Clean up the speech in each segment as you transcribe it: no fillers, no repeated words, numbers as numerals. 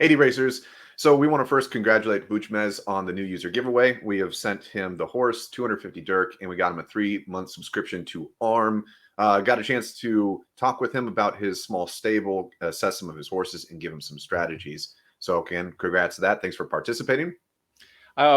Hey, DeRacers. So we want to first congratulate Buchmez on the new user giveaway. We have sent him the horse, 250 DERC, and we got him a 3-month subscription to ARM. Got a chance to talk with him about his small stable, assess some of his horses, and give him some strategies. So, Ken, congrats to that. Thanks for participating.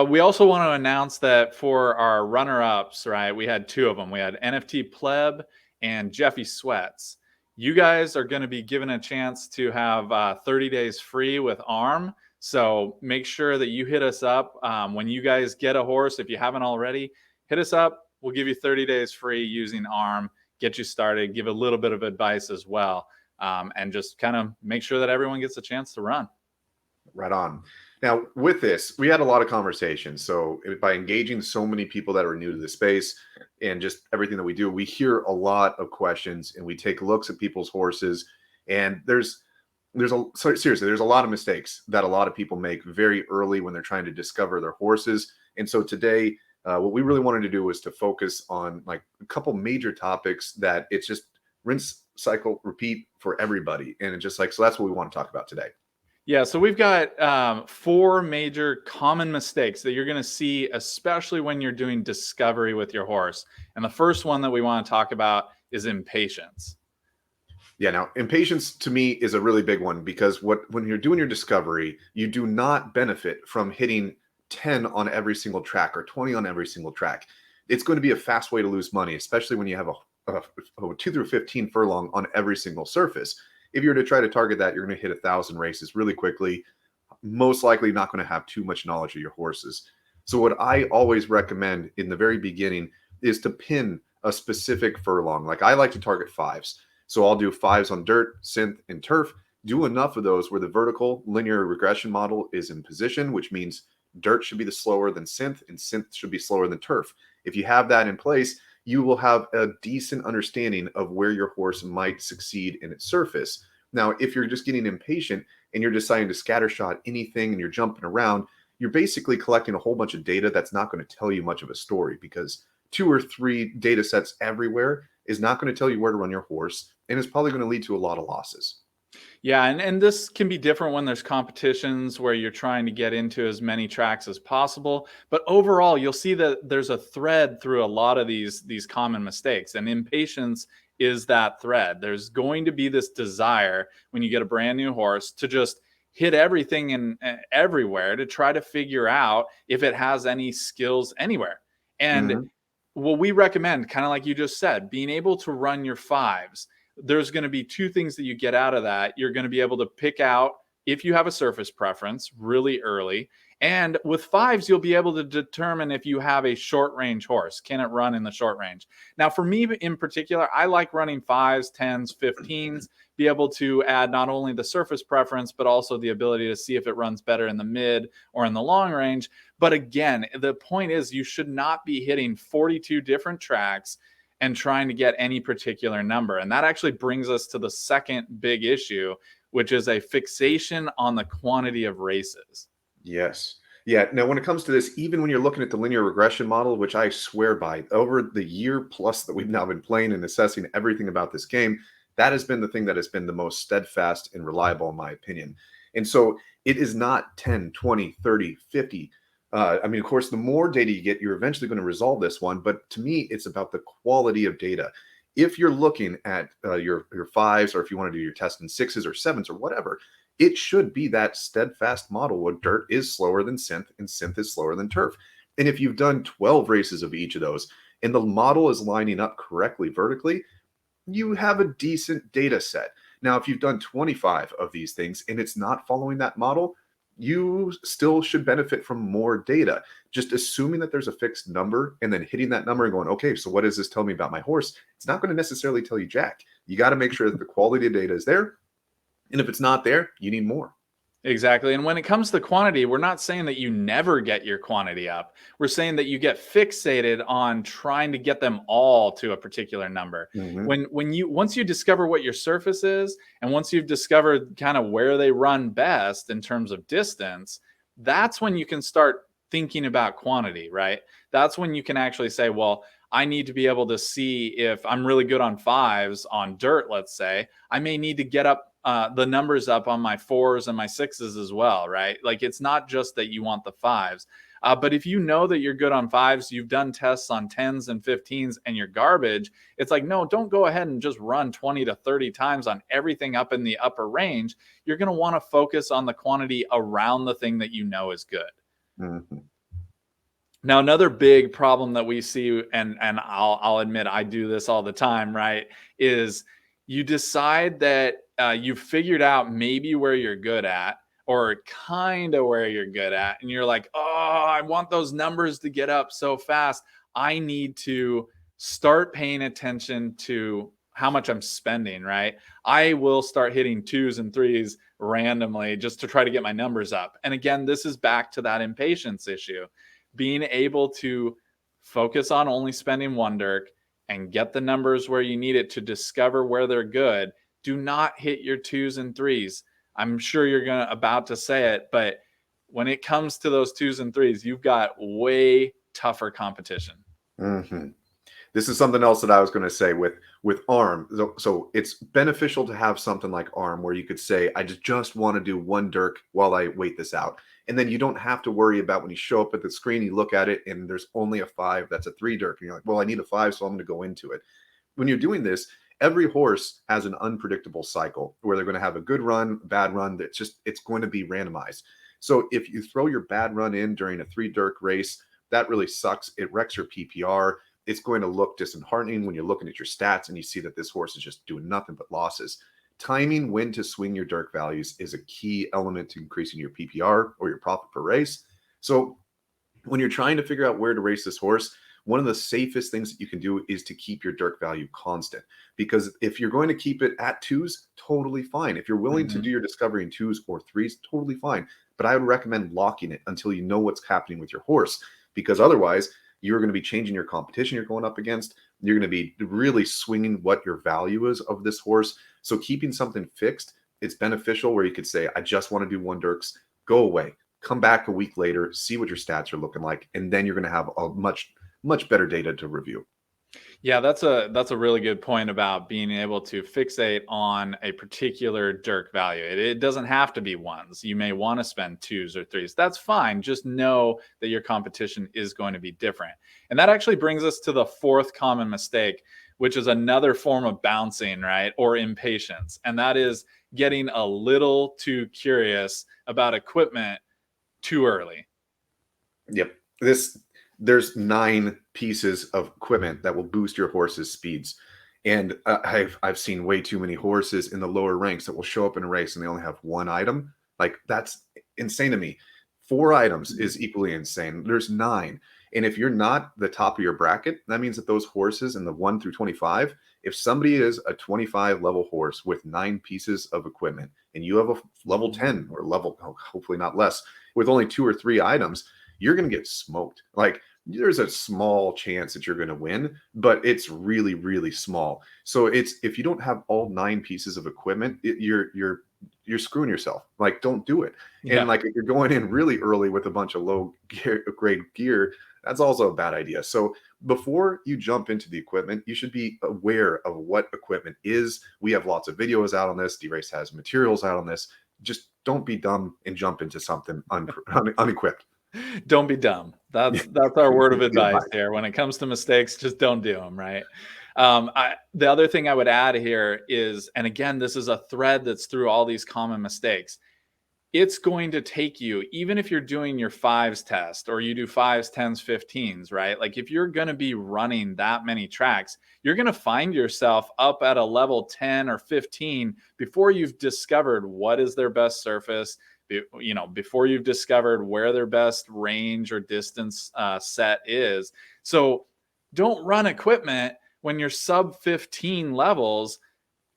We also want to announce that for our runner-ups, right, we had 2 of them. We had NFT Pleb and Jeffy Sweats. You guys are going to be given a chance to have 30 days free with ARM. So make sure that you hit us up when you guys get a horse. If you haven't already, hit us up. We'll give you 30 days free using ARM, get you started, give a little bit of advice as well, and just kind of make sure that everyone gets a chance to run. Right on. Now, with this, we had a lot of conversations. So by engaging so many people that are new to the space and just everything that we do, we hear a lot of questions and we take looks at people's horses. And seriously, there's a lot of mistakes that a lot of people make very early when they're trying to discover their horses. And so today, what we really wanted to do was to focus on like a couple major topics that it's just rinse, cycle, repeat for everybody. And it's just like, so that's what we want to talk about today. Yeah, so we've got 4 major common mistakes that you're going to see, especially when you're doing discovery with your horse. And the first one that we want to talk about is impatience. Yeah, now impatience to me is a really big one because when you're doing your discovery, you do not benefit from hitting 10 on every single track or 20 on every single track. It's going to be a fast way to lose money, especially when you have a 2 through 15 furlong on every single surface. If you're to try to target that, you're going to hit 1,000 races really quickly. Most likely not going to have too much knowledge of your horses. So what I always recommend in the very beginning is to pin a specific furlong. Like I like to target 5s. So I'll do 5s on dirt, synth, and turf. Do enough of those where the vertical linear regression model is in position, which means dirt should be the slower than synth and synth should be slower than turf. If you have that in place, you will have a decent understanding of where your horse might succeed in its surface. Now, if you're just getting impatient and you're deciding to scattershot anything and you're jumping around, you're basically collecting a whole bunch of data that's not going to tell you much of a story because 2 or 3 data sets everywhere is not going to tell you where to run your horse and is probably going to lead to a lot of losses. Yeah, and this can be different when there's competitions where you're trying to get into as many tracks as possible. But overall, you'll see that there's a thread through a lot of these common mistakes, and impatience is that thread. There's going to be this desire when you get a brand new horse to just hit everything and everywhere to try to figure out if it has any skills anywhere. And what we recommend, kind of like you just said, being able to run your 5s. There's going to be 2 things that you get out of that. You're going to be able to pick out if you have a surface preference really early. And with 5s, you'll be able to determine if you have a short range horse. Can it run in the short range? Now, for me in particular, I like running 5s, 10s, 15s, be able to add not only the surface preference, but also the ability to see if it runs better in the mid or in the long range. But again, the point is you should not be hitting 42 different tracks and trying to get any particular number. And that actually brings us to the second big issue, which is a fixation on the quantity of races. Yes. Yeah. Now, when it comes to this, even when you're looking at the linear regression model, which I swear by, over the year plus that we've now been playing and assessing everything about this game, that has been the thing that has been the most steadfast and reliable, in my opinion. And so it is not 10, 20, 30, 50. I mean, of course, the more data you get, you're eventually going to resolve this one. But to me, it's about the quality of data. If you're looking at your 5s, or if you want to do your test in 6s or 7s or whatever, it should be that steadfast model where dirt is slower than synth and synth is slower than turf. And if you've done 12 races of each of those and the model is lining up correctly vertically, you have a decent data set. Now, if you've done 25 of these things and it's not following that model, you still should benefit from more data. Just assuming that there's a fixed number and then hitting that number and going, okay, so what does this tell me about my horse? It's not going to necessarily tell you jack. You got to make sure that the quality of data is there. And if it's not there, you need more. Exactly. And when it comes to quantity, we're not saying that you never get your quantity up. We're saying that you get fixated on trying to get them all to a particular number. Once you discover what your surface is, and once you've discovered kind of where they run best in terms of distance, that's when you can start thinking about quantity, right? That's when you can actually say, well, I need to be able to see if I'm really good on 5s on dirt, let's say. I may need to get up the numbers up on my 4s and my 6s as well, right? Like, it's not just that you want the 5s. But if you know that you're good on 5s, you've done tests on 10s and 15s and you're garbage, it's like, no, don't go ahead and just run 20 to 30 times on everything up in the upper range. You're going to want to focus on the quantity around the thing that you know is good. Mm-hmm. Now, another big problem that we see, and I'll admit I do this all the time, right, is you decide that you've figured out maybe where you're good at, or kind of where you're good at, and you're like, oh, I want those numbers to get up so fast. I need to start paying attention to how much I'm spending, right? I will start hitting 2s and 3s randomly just to try to get my numbers up. And again, this is back to that impatience issue. Being able to focus on only spending 1 DERC and get the numbers where you need it to discover where they're good. Do not hit your 2s and 3s. I'm sure you're about to say it, but when it comes to those 2s and 3s, you've got way tougher competition. Mm-hmm. This is something else that I was going to say with ARM. So it's beneficial to have something like ARM where you could say, I just want to do 1 DERC while I wait this out. And then you don't have to worry about when you show up at the screen, you look at it and there's only a 5, that's a 3 DERC. And you're like, well, I need a 5, so I'm going to go into it. When you're doing this, every horse has an unpredictable cycle where they're going to have a good run, bad run. It's going to be randomized. So if you throw your bad run in during a 3 DERC race, that really sucks. It wrecks your PPR. It's going to look disheartening when you're looking at your stats and you see that this horse is just doing nothing but losses. Timing when to swing your DERC values is a key element to increasing your PPR or your profit per race. So when you're trying to figure out where to race this horse, one of the safest things that you can do is to keep your DERC value constant. Because if you're going to keep it at 2s, totally fine. If you're willing to do your discovery in 2s or 3s, totally fine. But I would recommend locking it until you know what's happening with your horse, because otherwise you're going to be changing your competition you're going up against. You're going to be really swinging what your value is of this horse. So keeping something fixed, it's beneficial where you could say, I just want to do 1 DERCs, go away, come back a week later, see what your stats are looking like, and then you're going to have a much better data to review. Yeah, that's a really good point about being able to fixate on a particular DERC value. It doesn't have to be 1s. You may want to spend 2s or 3s. That's fine. Just know that your competition is going to be different. And that actually brings us to the 4th common mistake, which is another form of bouncing, right? Or impatience. And that is getting a little too curious about equipment too early. Yep. There's 9 pieces of equipment that will boost your horse's speeds. And I've seen way too many horses in the lower ranks that will show up in a race and they only have 1 item. Like, that's insane to me. 4 items is equally insane. There's 9. And if you're not the top of your bracket, that means that those horses in the 1 through 25, if somebody is a 25 level horse with 9 pieces of equipment and you have a level 10 or level, hopefully not less, with only 2 or 3 items, you're going to get smoked. Like, there's a small chance that you're going to win, but it's really, really small. So if you don't have all 9 pieces of equipment, you're screwing yourself. Like, don't do it. Yeah. And like, if you're going in really early with a bunch of low grade gear, that's also a bad idea. So before you jump into the equipment, you should be aware of what equipment is. We have lots of videos out on this. DeRace has materials out on this. Just don't be dumb and jump into something unequipped. Don't be dumb. That's our word of advice here. When it comes to mistakes, just don't do them, right? The other thing I would add here is, and again, this is a thread that's through all these common mistakes. It's going to take you, even if you're doing your 5s test or you do 5s, 10s, 15s, right? Like, if you're going to be running that many tracks, you're going to find yourself up at a level 10 or 15 before you've discovered what is their best surface, before you've discovered where their best range or distance set is. So don't run equipment when you're sub 15 levels.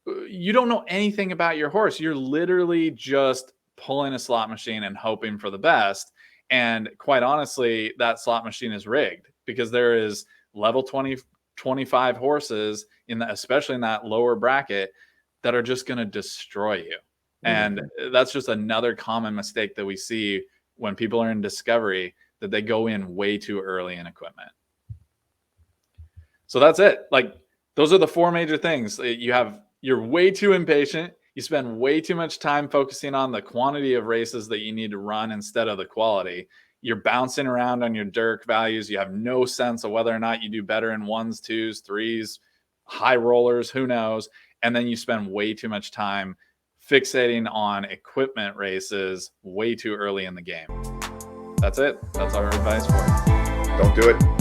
You don't know anything about your horse. You're literally just pulling a slot machine and hoping for the best. And quite honestly, that slot machine is rigged, because there is level 20, 25 horses especially in that lower bracket, that are just going to destroy you. And that's just another common mistake that we see when people are in discovery, that they go in way too early in equipment. So that's it. Like, those are the 4 major things. You're way too impatient. You spend way too much time focusing on the quantity of races that you need to run instead of the quality. You're bouncing around on your DERC values. You have no sense of whether or not you do better in 1s, 2s, 3s, high rollers, who knows. And then you spend way too much time fixating on equipment races way too early in the game. That's it. That's our advice for it. Don't do it.